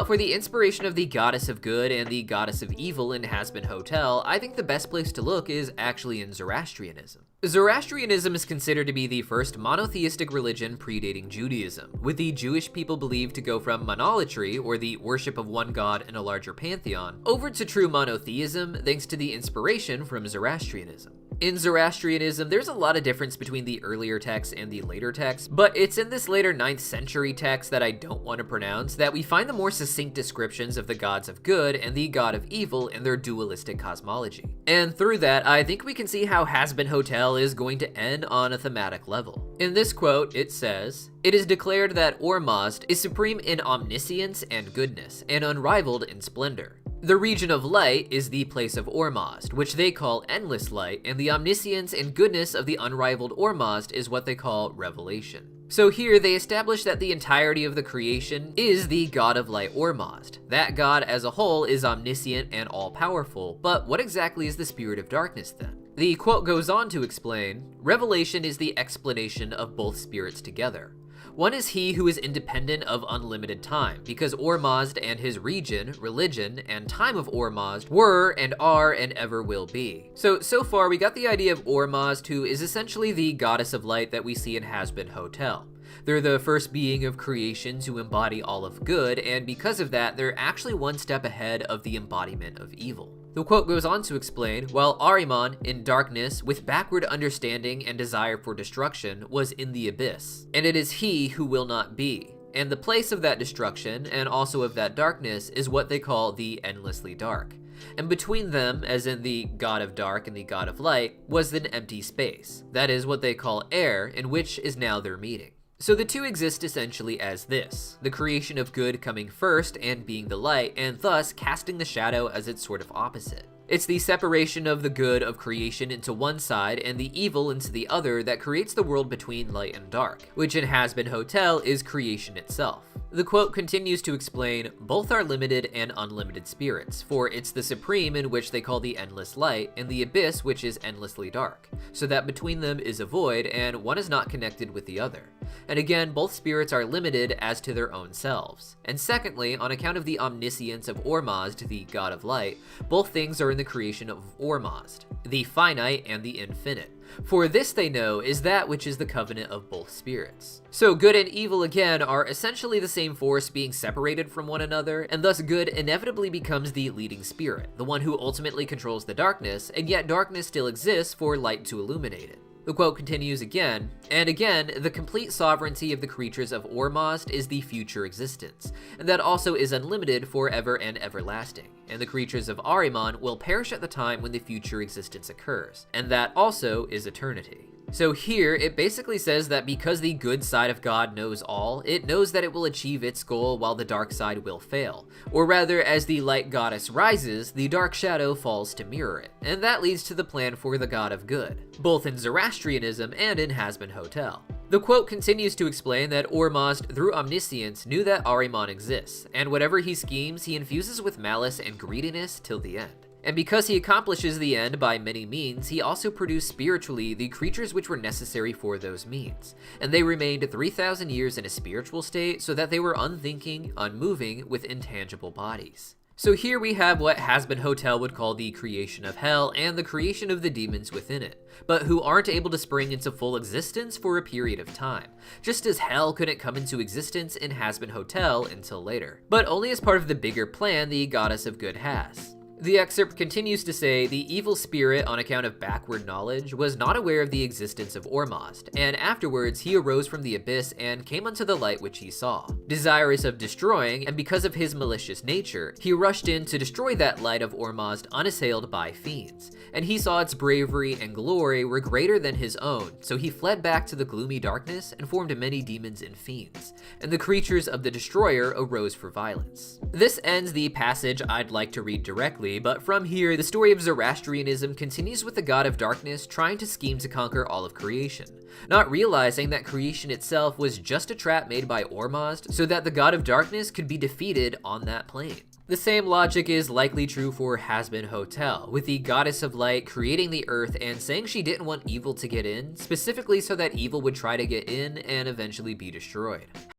Well, for the inspiration of the goddess of good and the goddess of evil in Hazbin Hotel, I think the best place to look is actually in Zoroastrianism. Zoroastrianism is considered to be the first monotheistic religion predating Judaism, with the Jewish people believed to go from monolatry, or the worship of one god in a larger pantheon, over to true monotheism thanks to the inspiration from Zoroastrianism. In Zoroastrianism, there's a lot of difference between the earlier texts and the later texts, but it's in this later 9th century text that I don't want to pronounce that we find the more succinct descriptions of the gods of good and the god of evil in their dualistic cosmology. And through that, I think we can see how Hazbin Hotel is going to end on a thematic level. In this quote, it says, "It is declared that Ormazd is supreme in omniscience and goodness, and unrivaled in splendor. The region of light is the place of Ormazd, which they call endless light, and the omniscience and goodness of the unrivaled Ormazd is what they call revelation." So here they establish that the entirety of the creation is the god of light Ormazd. That god as a whole is omniscient and all-powerful, but what exactly is the spirit of darkness then? The quote goes on to explain, "Revelation is the explanation of both spirits together. One is he who is independent of unlimited time, because Ormazd and his region, religion, and time of Ormazd were and are and ever will be." So far we got the idea of Ormazd, who is essentially the goddess of light that we see in Hazbin Hotel. They're the first being of creation to embody all of good, and because of that, they're actually one step ahead of the embodiment of evil. The quote goes on to explain, while Ahriman, in darkness, with backward understanding and desire for destruction, was in the abyss, and it is he who will not be. And the place of that destruction, and also of that darkness, is what they call the endlessly dark. And between them, as in the god of dark and the god of light, was an empty space. That is what they call air, in which is now their meeting. So the two exist essentially as this, the creation of good coming first and being the light, and thus casting the shadow as its sort of opposite. It's the separation of the good of creation into one side and the evil into the other that creates the world between light and dark, which in Hazbin Hotel is creation itself. The quote continues to explain, "Both are limited and unlimited spirits, for it's the supreme in which they call the endless light, and the abyss which is endlessly dark, so that between them is a void, and one is not connected with the other. And again, both spirits are limited as to their own selves. And secondly, on account of the omniscience of Ormazd, the god of light, both things are in the creation of Ormazd, the finite and the infinite. For this they know is that which is the covenant of both spirits." So good and evil again are essentially the same force being separated from one another, and thus good inevitably becomes the leading spirit, the one who ultimately controls the darkness, and yet darkness still exists for light to illuminate it. The quote continues again, "And again, the complete sovereignty of the creatures of Ormazd is the future existence, and that also is unlimited forever and everlasting, and the creatures of Ahriman will perish at the time when the future existence occurs, and that also is eternity." So here, it basically says that because the good side of God knows all, it knows that it will achieve its goal while the dark side will fail. Or rather, as the light goddess rises, the dark shadow falls to mirror it, and that leads to the plan for the god of good, both in Zoroastrianism and in Hazbin Hotel. The quote continues to explain that Ormazd, through omniscience, knew that Ahriman exists, and whatever he schemes, he infuses with malice and greediness till the end. And because he accomplishes the end by many means, he also produced spiritually the creatures which were necessary for those means. And they remained 3,000 years in a spiritual state so that they were unthinking, unmoving, with intangible bodies. So here we have what Hazbin Hotel would call the creation of hell and the creation of the demons within it, but who aren't able to spring into full existence for a period of time, just as hell couldn't come into existence in Hazbin Hotel until later, but only as part of the bigger plan the goddess of good has. The excerpt continues to say, "The evil spirit, on account of backward knowledge, was not aware of the existence of Ormazd, and afterwards he arose from the abyss and came unto the light which he saw. Desirous of destroying, and because of his malicious nature, he rushed in to destroy that light of Ormazd unassailed by fiends. And he saw its bravery and glory were greater than his own, so he fled back to the gloomy darkness and formed many demons and fiends. And the creatures of the destroyer arose for violence." This ends the passage I'd like to read directly, but from here, the story of Zoroastrianism continues with the god of darkness trying to scheme to conquer all of creation, not realizing that creation itself was just a trap made by Ormazd so that the god of darkness could be defeated on that plane. The same logic is likely true for Hazbin Hotel, with the goddess of light creating the earth and saying she didn't want evil to get in, specifically so that evil would try to get in and eventually be destroyed.